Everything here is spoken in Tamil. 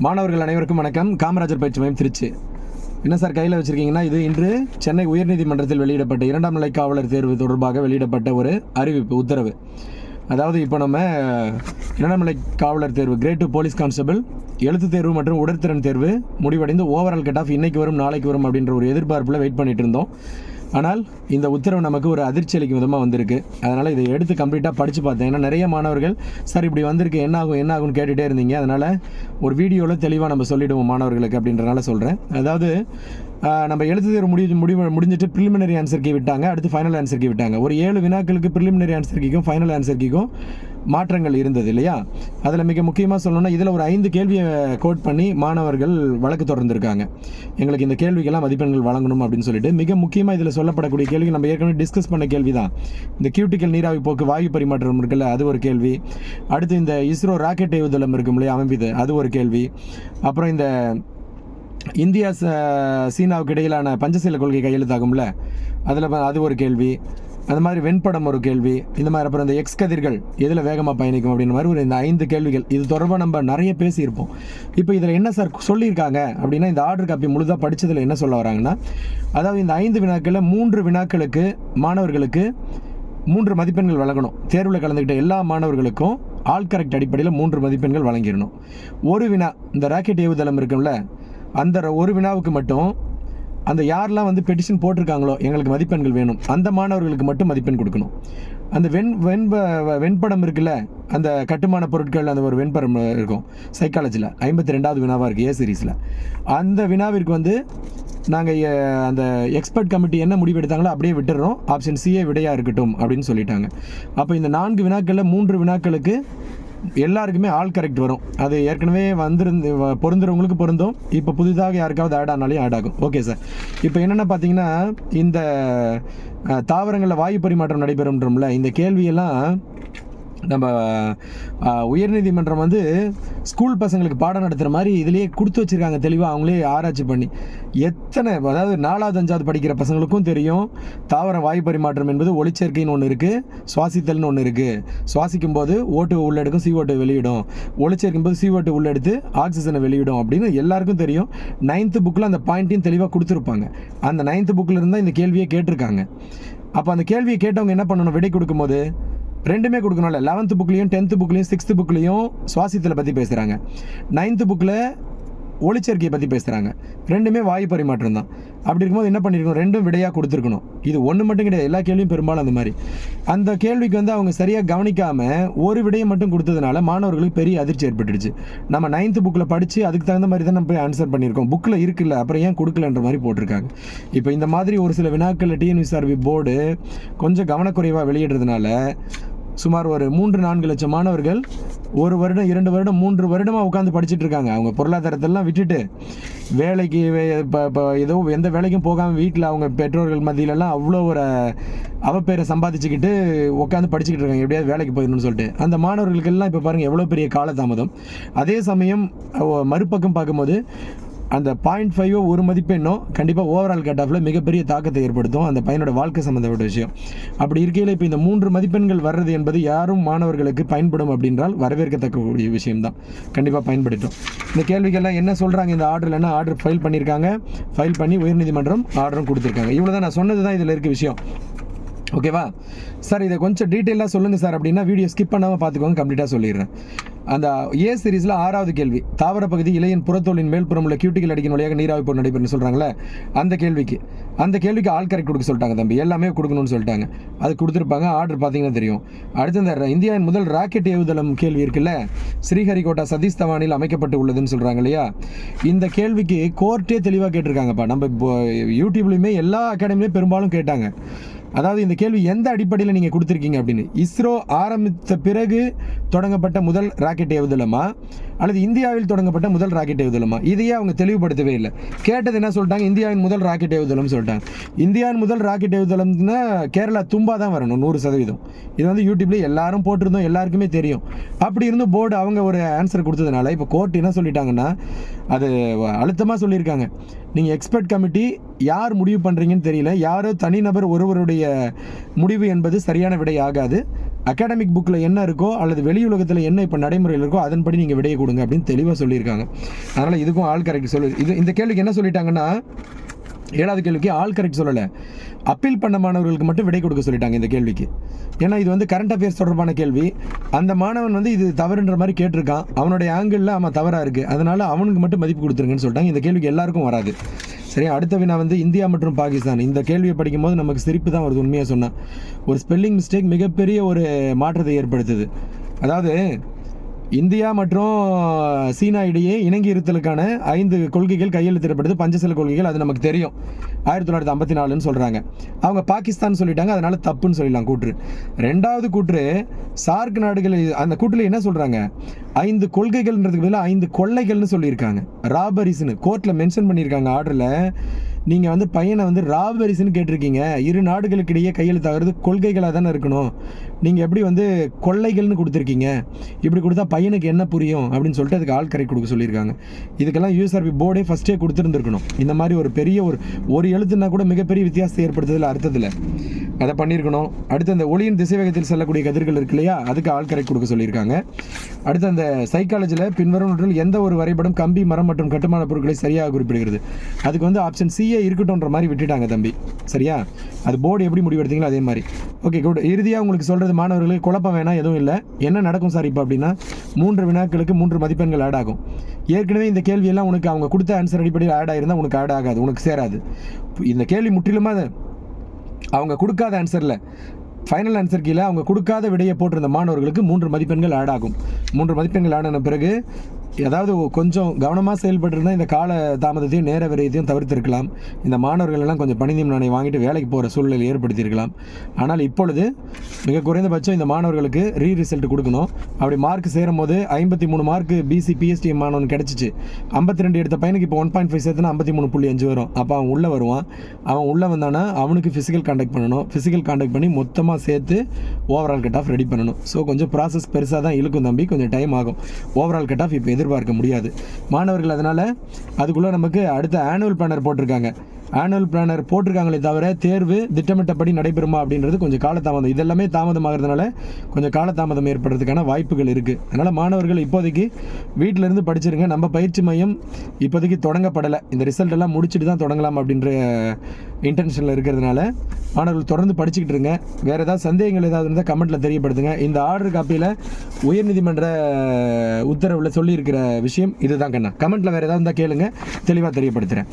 மாணவர்கள் அனைவருக்கும் வணக்கம். காமராஜர் பயிற்சி மையம் திருச்சி. என்ன சார் கையில் வச்சுருக்கீங்கன்னா, இது இன்று சென்னை உயர்நீதிமன்றத்தில் வெளியிடப்பட்ட 2ஆம் நிலை காவலர் தேர்வு தொடர்பாக வெளியிடப்பட்ட ஒரு அறிவிப்பு, உத்தரவு. அதாவது இப்போ நம்ம 2ஆம் நிலை காவலர் தேர்வு கிரேட் 2 போலீஸ் கான்ஸ்டபிள் எழுத்து தேர்வு மற்றும் உடற்திறன் தேர்வு முடிவடைந்து ஓவரால் கட் ஆஃப் இன்னைக்கு வரும் நாளைக்கு வரும் அப்படின்ற ஒரு எதிர்பார்ப்பில் வெயிட் பண்ணிட்டு இருந்தோம். ஆனால் இந்த உத்தரவு நமக்கு ஒரு அதிர்ச்சி அளிக்கும் விதமாக வந்திருக்கு. அதனால் இதை எடுத்து கம்ப்ளீட்டாக படித்து பார்த்தேன். ஏன்னா நிறைய மாணவர்கள் சார் இப்படி வந்திருக்கு என்ன ஆகும்னு கேட்டுகிட்டே இருந்தீங்க. அதனால் ஒரு வீடியோவில் தெளிவாக நம்ம சொல்லிவிடுவோம் மாணவர்களுக்கு அப்படின்றனால சொல்கிறேன். அதாவது நம்ம எழுத்து தேர்வு முடிஞ்சிட்டு ப்ரிலிமினரி ஆன்சர் கீ விட்டாங்க, அடுத்து ஃபைனல் ஆன்சர் கீ விட்டாங்க. ஒரு 7 வினாக்களுக்கு ப்ரிலிமினரி ஆன்சர் கீக்கும் ஃபைனல் ஆன்சர் கீக்கும் மாற்றங்கள் இருந்தது இல்லையா? அதில் மிக முக்கியமாக சொல்லணும்னா இதில் ஒரு 5 கேள்வியை கோட் பண்ணி மாணவர்கள் வழக்கு தொடர்ந்துருக்காங்க. எங்களுக்கு இந்த கேள்விக்கெல்லாம் மதிப்பெண்கள் வழங்கணும் அப்படின்னு சொல்லிட்டு. மிக முக்கியமாக இதில் சொல்லப்படக்கூடிய கேள்வி நம்ம ஏற்கனவே டிஸ்கஸ் பண்ண கேள்வி தான். இந்த கியூட்டிக்கல் நீராவி போக்கு வாயு பரிமாற்றம் இருக்குல்ல, அது ஒரு கேள்வி. அடுத்து இந்த இஸ்ரோ ராக்கெட் ஏவுதளம் இருக்கும் இல்லையா, அமைப்பிது, அது ஒரு கேள்வி. அப்புறம் இந்த இந்தியா சீனாவுக்கு இடையிலான பஞ்சசீல கொள்கை கையெழுத்தாகும்ல, அதில் அது ஒரு கேள்வி. அந்த மாதிரி வெண்படம் ஒரு கேள்வி. இந்த மாதிரி அப்புறம் இந்த எக்ஸ் கதிர்கள் எதில் வேகமாக பயணிக்கும் அப்படின்ற மாதிரி ஒரு இந்த 5 கேள்விகள். இது தொடர்பாக நம்ம நிறைய பேசியிருப்போம். இப்போ இதில் என்ன சார் சொல்லியிருக்காங்க அப்படின்னா, இந்த ஆர்டர் காப்பி முழுதாக படித்ததில் என்ன சொல்ல வராங்கன்னா, அதாவது இந்த 5 வினாக்களில் 3 வினாக்களுக்கு மாணவர்களுக்கு 3 மதிப்பெண்கள் வழங்கணும். தேர்வில் கலந்துக்கிட்ட எல்லா மாணவர்களுக்கும் ஆல் கரெக்ட் அடிப்படையில் 3 மதிப்பெண்கள் வழங்கிடணும். ஒரு வினா, இந்த ராக்கெட் ஏவுதளம் இருக்கும்ல, அந்த ஒரு வினாவுக்கு மட்டும் அந்த யாரெல்லாம் பெட்டிஷன் போட்டிருக்காங்களோ எங்களுக்கு மதிப்பெண்கள் வேணும், அந்த மாணவர்களுக்கு மட்டும் மதிப்பெண் கொடுக்கணும். அந்த வெண்படம் இருக்குல்ல, அந்த கட்டுமான பொருட்கள், அந்த ஒரு வெண்படம் இருக்கும் சைக்காலஜியில் 52வது வினாவாக இருக்குது ஏ சீரீஸில். அந்த வினாவிற்கு நாங்கள் அந்த எக்ஸ்பர்ட் கமிட்டி என்ன முடிவு எடுத்தாங்களோ அப்படியே விட்டுடுறோம், ஆப்ஷன் சிஏ விடையாக இருக்கட்டும் அப்படின்னு சொல்லிட்டாங்க. அப்போ இந்த 4 வினாக்களில் 3 வினாக்களுக்கு எல்லாருக்குமே ஆல் கரெக்ட் வரும். அது ஏற்கனவே பொருந்துறவங்களுக்கு பொருந்தும். இப்போ புதிதாக யாருக்காவது ஆட் ஆனாலையும் ஆட் ஆகும். Okay sir. இப்போ என்னென்ன பார்த்தீங்கன்னா, இந்த தாவரங்களில் வாயு பரிமாற்றம் நடைபெறும்ன்றோம்ல, இந்த கேள்வியெல்லாம் நம்ம உயர்நீதிமன்றம் ஸ்கூல் பசங்களுக்கு பாடம் நடத்துகிற மாதிரி இதிலேயே கொடுத்து வச்சுருக்காங்க தெளிவாக. அவங்களே ஆராய்ச்சி பண்ணி அதாவது 4வது 5வது படிக்கிற பசங்களுக்கும் தெரியும், தாவரம் வாயு பரிமாற்றம் என்பது ஒளிச்சேர்க்கைன்னு ஒன்று இருக்குது, சுவாசித்தல்னு ஒன்று இருக்குது. சுவாசிக்கும் போது O2 உள்ளெடுக்கும், CO2 வெளியிடும். ஒளிச்சேர்க்கும் போது CO2 உள்ளெடுத்து ஆக்சிஜனை வெளியிடும் அப்படின்னு எல்லாருக்கும் தெரியும். 9th புக்கில் அந்த பாயிண்ட்டையும் தெளிவாக கொடுத்துருப்பாங்க. அந்த 9th புக்கில் இருந்தால் இந்த கேள்வியை கேட்டிருக்காங்க. அப்போ அந்த கேள்வியை கேட்டவங்க என்ன பண்ணணும், விடை கொடுக்கும்போது ரெண்டுமே கொடுக்கணும்ல. 11th புக்லேயும் 10th புக்லேயும் 6th புக்லேயும் சுவாசித்தலை பற்றி பேசுகிறாங்க, 9th புக்கில் ஒளிச்சேர்க்கையை பற்றி பேசுகிறாங்க. ரெண்டுமே வாயு பரிமாற்றம் தான். அப்படி இருக்கும்போது என்ன பண்ணியிருக்கணும், ரெண்டும் விடையாக கொடுத்துருக்கணும். இது ஒன்று மட்டும் கிடையாது, எல்லா கேள்வியும் பெரும்பாலும் அந்த மாதிரி. அந்த கேள்விக்கு அவங்க சரியாக கவனிக்காமல் ஒரு விடையை மட்டும் கொடுத்ததுனால மாணவர்களுக்கு பெரிய அதிர்ச்சி ஏற்பட்டுடுச்சு. நம்ம 9th புக்கில் படித்து அதுக்கு தகுந்த மாதிரி தான் நம்ம போய் ஆன்சர் பண்ணியிருக்கோம், புக்கில் இருக்குல்ல, அப்புறம் ஏன் கொடுக்கலன்ற மாதிரி போட்டிருக்காங்க. இப்போ இந்த மாதிரி ஒரு சில வினாக்களில் டிஎன்யூஎஸ்ஆர்பி போர்டு கொஞ்சம் கவனக்குறைவாக வெளியிடுறதுனால சுமார் ஒரு 3-4 லட்சம் மாணவர்கள் 1 வருடம் 2 வருடம் 3 வருடமாக உட்காந்து படிச்சுட்டு இருக்காங்க. அவங்க பொருளாதாரத்தெல்லாம் விட்டுட்டு வேலைக்கு இப்போ ஏதோ எந்த வேலைக்கும் போகாமல் வீட்டில் அவங்க பெற்றோர்கள் மத்தியிலலாம் அவ்வளோ ஒரு அவப்பேரை சம்பாதிச்சுக்கிட்டு உட்காந்து படிச்சுக்கிட்டு இருக்காங்க, எப்படியாவது வேலைக்கு போயிடணும்னு சொல்லிட்டு. அந்த மாணவர்களுக்கெல்லாம் இப்போ பாருங்கள் எவ்வளோ பெரிய காலதாமதம். அதே சமயம் மறுபக்கம் பார்க்கும்போது அந்த 0.5 ஒரு மதிப்பெண்ணோ கண்டிப்பாக ஓவரால் கட் ஆஃபில் மிகப்பெரிய தாக்கத்தை ஏற்படுத்தும், அந்த பையனோட வாழ்க்கை சம்மந்தப்பட்ட விஷயம். அப்படி இருக்கையில் இப்போ இந்த 3 மதிப்பெண்கள் வர்றது என்பது யாரும் மாணவர்களுக்கு பயன்படும் அப்படின்றால் வரவேற்கத்தக்கக்கூடிய விஷயம்தான். கண்டிப்பாக பயன்படுத்தும். இந்த கேள்விகள்லாம் என்ன சொல்கிறாங்க, இந்த ஆர்டரில் என்ன ஆர்டர் ஃபைல் பண்ணியிருக்காங்க, ஃபைல் பண்ணி உயர்நீதிமன்றம் ஆர்டரும் கொடுத்துருக்காங்க. இவ்வளோ தான் நான் சொன்னது தான் இதில் இருக்க விஷயம். ஓகேவா சார்? இதை கொஞ்சம் டீட்டெயிலாக சொல்லுங்கள் சார் அப்படின்னா வீடியோ ஸ்கிப் பண்ணாமல் பார்த்துக்கோங்க, கம்ப்ளீட்டாக சொல்லிடுறேன். அந்த ஏ சீரீஸில் 6வது கேள்வி, தாவர பகுதி இலையின் புறத்தோலின் மேல்புறம் உள்ள கியூட்டிக்கல் அடிக்கின் வழியாக நீராவி போர் நடைபெறும்னு சொல்கிறாங்களே, அந்த கேள்விக்கு ஆல் கரெக்ட் கொடுக்க சொல்லிட்டாங்க தம்பி, எல்லாமே கொடுக்கணும்னு சொல்லிட்டாங்க. அது கொடுத்துருப்பாங்க. ஆர்டர் பார்த்தீங்கன்னா தெரியும். அடுத்து இந்த இந்தியாவின் முதல் ராக்கெட் ஏவுதளம் கேள்வி இருக்குல்ல, ஸ்ரீஹரிகோட்டா சதீஷ் தவானில் அமைக்கப்பட்டு உள்ளதுன்னு சொல்கிறாங்க இல்லையா? இந்த கேள்விக்கு கோர்ட்டே தெளிவாக கேட்டிருக்காங்கப்பா. நம்ம யூடியூப்லேயுமே எல்லா அகாடமிலையும் பெரும்பாலும் கேட்டாங்க. அதாவது இந்த கேள்வி எந்த அடிப்படையில் நீங்கள் கொடுத்துருக்கீங்க அப்படின்னு. இஸ்ரோ ஆரம்பித்த பிறகு தொடங்கப்பட்ட முதல் ராக்கெட் ஏவுதளமா அல்லது இந்தியாவில் தொடங்கப்பட்ட முதல் ராக்கெட் ஏவுதளமா, இதையே அவங்க தெளிவுபடுத்தவே இல்லை. கேட்டது என்ன சொல்லிட்டாங்க, இந்தியாவின் முதல் ராக்கெட் ஏவுதளம் சொல்லிட்டாங்க. இந்தியாவின் முதல் ராக்கெட் ஏவுதளம்னா கேரளா தும்பா தான் வரணும் 100%. இது யூடியூப்லேயே எல்லாரும் போட்டிருந்தோம், எல்லாருக்குமே தெரியும். அப்படி இருந்தும் போர்டு அவங்க ஒரு ஆன்சர் கொடுத்ததுனால இப்போ கோர்ட் என்ன சொல்லிட்டாங்கன்னா, அது அழுத்தமாக சொல்லியிருக்காங்க, நீங்கள் எக்ஸ்பர்ட் கமிட்டி யார் முடிவு பண்ணுறீங்கன்னு தெரியல, யாரோ தனிநபர் ஒருவருடைய முடிவு என்பது சரியான விடை ஆகாது. அகாடமிக் புக்கில் என்ன இருக்கோ அல்லது வெளியுலகத்தில் என்ன இப்போ நடைமுறையில் இருக்கோ அதன்படி நீங்கள் விடையை கொடுங்க அப்படின்னு தெளிவாக சொல்லியிருக்காங்க. அதனால் இதுக்கும் ஆல் கரெக்ட் சொல்லு. இந்த கேள்விக்கு என்ன சொல்லிட்டாங்கன்னா, 7வது கேள்விக்கு ஆல் கரெக்ட் சொல்லலை, அப்பீல் பண்ண மாணவர்களுக்கு மட்டும் விடை கொடுக்க சொல்லிட்டாங்க இந்த கேள்விக்கு. ஏன்னா இது வந்து கரண்ட் அஃபேர்ஸ் தொடர்பான கேள்வி. அந்த மாணவன் வந்து இது தவறுன்ற மாதிரி கேட்டிருக்கான், அவனுடைய ஆங்கிளில் அவன் தவறாக இருக்குது, அதனால் அவனுக்கு மட்டும் மதிப்பு கொடுத்துருங்கன்னு சொல்லிட்டாங்க. இந்த கேள்விக்கு எல்லாருக்கும் வராது. சரி, அடுத்த வினா வந்து இந்தியா மற்றும் பாகிஸ்தான். இந்த கேள்வியை படிக்கும்போது நமக்கு சிரிப்பு தான் வருது உண்மையாக சொன்னால். ஒரு ஸ்பெல்லிங் மிஸ்டேக் மிகப்பெரிய ஒரு மாற்றத்தை ஏற்படுத்துது. அதாவது இந்தியா மற்றும் சீனா இடையே இணங்கி இருத்தலுக்கான 5 கொள்கைகள் கையெழுத்திடப்படுது, பஞ்சசீல கொள்கைகள். அது நமக்கு தெரியும், 1954ன்னு சொல்கிறாங்க. அவங்க பாகிஸ்தான் சொல்லிட்டாங்க, அதனால் தப்புன்னு சொல்லிடலாம் கூற்று. 2வது கூற்று, சார்க் நாடுகள். அந்த கூற்றில் என்ன சொல்கிறாங்க, 5 கொள்கைகள்ன்றதுக்கு பதிலாக 5 கொள்ளைகள்னு சொல்லியிருக்காங்க. ராபரிஸ்னு கோர்ட்டில் மென்ஷன் பண்ணியிருக்காங்க ஆர்டரில். நீங்கள் வந்து பையனை வந்து ராபரிஸ்ன்னு கேட்டிருக்கீங்க, 2 நாடுகளுக்கு இடையே கையெழுத்தாகிறது கொள்கைகளாக தானே இருக்கணும், நீங்கள் எப்படி வந்து கொள்ளைகள்னு கொடுத்துருக்கீங்க, இப்படி கொடுத்தா பையனுக்கு என்ன புரியும் அப்படின்னு சொல்லிட்டு அதுக்கு ஆல் கரெக்ட் கொடுக்க சொல்லியிருக்காங்க. இதுக்கெல்லாம் யூஎஸ்ஆர்பி போர்டே ஃபஸ்ட்டே கொடுத்துருந்துருக்கணும். இந்த மாதிரி ஒரு பெரிய ஒரு எழுத்துனா கூட மிகப்பெரிய வித்தியாசத்தை ஏற்படுத்துதில்ல அர்த்தத்தில், அதை பண்ணியிருக்கணும். அடுத்து அந்த ஒளியின் திசைவேகத்தில் செல்லக்கூடிய கதிர்கள் இருக்கு இல்லையா, அதுக்கு ஆல் கரெக்ட் கொடுக்க சொல்லியிருக்காங்க. அடுத்து அந்த சைக்காலஜியில் பின்வரும் நூற்றில் எந்த ஒரு வரைபடம் கம்பி, மரம் மற்றும் கட்டுமான பொருட்களை சரியாக குறிப்பிடுகிறது, அதுக்கு வந்து ஆப்ஷன் சிஏ இருக்கட்டும்ன்ற மாதிரி விட்டுட்டாங்க தம்பி. சரியா, அது போர்டு எப்படி முடிவெடுத்தீங்களோ அதே மாதிரி. Okay good. இறுதியாக உங்களுக்கு சொல்கிறது மாணவர்களுக்கு குழப்பம் வேணாம், எதுவும் இல்லை. என்ன நடக்கும் சார் இப்போ அப்படின்னா, 3 வினாக்களுக்கு 3 மதிப்பெண்கள் ஆட் ஆகும். ஏற்கனவே இந்த கேள்வியெல்லாம் உனக்கு அவங்க கொடுத்த ஆன்சர் அடிப்படையில் ஆட் ஆகிருந்தால் உனக்கு ஆட் ஆகாது, உனக்கு சேராது. இந்த கேள்வி முற்றிலுமாக அவங்க கொடுக்காத ஆன்சரில் ஃபைனல் ஆன்சர் கீழே அவங்க கொடுக்காத விடையை போட்டிருந்த மாணவர்களுக்கு 3 மதிப்பெண்கள் ஆட் ஆகும். 3 மதிப்பெண்கள் ஆன பிறகு அதாவது கொஞ்சம் கவனமாக செயல்பட்டுருந்தால் இந்த கால தாமதத்தையும் நேர விரயத்தையும் தவிர்த்திருக்கலாம். இந்த மாணவர்கள் எல்லாம் கொஞ்சம் பணிந்தீம் நாணை வாங்கிட்டு வேலைக்கு போகிற சூழ்நிலை ஏற்படுத்தியிருக்கலாம். ஆனால் இப்பொழுது மிக குறைந்தபட்சம் இந்த மாணவர்களுக்கு ரிசல்ட் கொடுக்கணும். அப்படி மார்க் சேரும் போது 53 மார்க் பிசி பிஎஸ்டி மாணவன் கிடச்சிச்சு. 52 எடுத்த பையனுக்கு இப்போ 1.5 சேர்த்துனா 53.5 வரும். அப்போ அவன் உள்ளே வருவான். அவன் உள்ளே வந்தானா அவனுக்கு ஃபிசிக்கல் கான்டாக்ட் பண்ணணும். ஃபிசிக்கல் கான்டாக்ட் பண்ணி மொத்தமாக சேர்த்து ஓவரால் கட் ஆஃப் ரெடி பண்ணணும். ஸோ கொஞ்சம் ப்ராசஸ் பெருசாக தான் இழுக்கும் தம்பி, கொஞ்சம் டைம் ஆகும். ஓவரால் கட் ஆஃப் இப்போ எதிர்பார்க்க முடியாது மாணவர்கள். அதனால் அதுக்குள்ளே நமக்கு அடுத்த ஆனுவல் பிளானர் போட்டிருக்காங்க. ஆனுவல் பிளானர் போட்டிருக்காங்களே தவிர தேர்வு திட்டமிட்டபடி நடைபெறுமா அப்படின்றது கொஞ்சம் காலதாமதம். இதெல்லாமே தாமதமாகிறதுனால கொஞ்சம் காலதாமதம் ஏற்படுறதுக்கான வாய்ப்புகள் இருக்குது. அதனால் மாணவர்கள் இப்போதைக்கு வீட்டிலேருந்து படிச்சிருங்க. நம்ம பயிற்சி மையம் இப்போதைக்கு தொடங்கப்படலை. இந்த ரிசல்ட் எல்லாம் முடிச்சுட்டு தான் தொடங்கலாம் அப்படின்ற இன்டென்ஷனில் இருக்கிறதுனால மாணவர்கள் தொடர்ந்து படிச்சுக்கிட்டு இருங்க. வேறு ஏதாவது சந்தேகங்கள் ஏதாவது இருந்தால் கமெண்ட்டில் தெரியப்படுத்துங்க. இந்த ஆர்டர் காப்பியில் உயர்நீதிமன்ற உத்தரவில் சொல்லியிருக்கிற விஷயம் இதுதான் கண்ணா. கமெண்ட்டில் வேறு ஏதாவது இருந்தால் கேளுங்க, தெளிவாக தெரியப்படுத்துகிறேன்.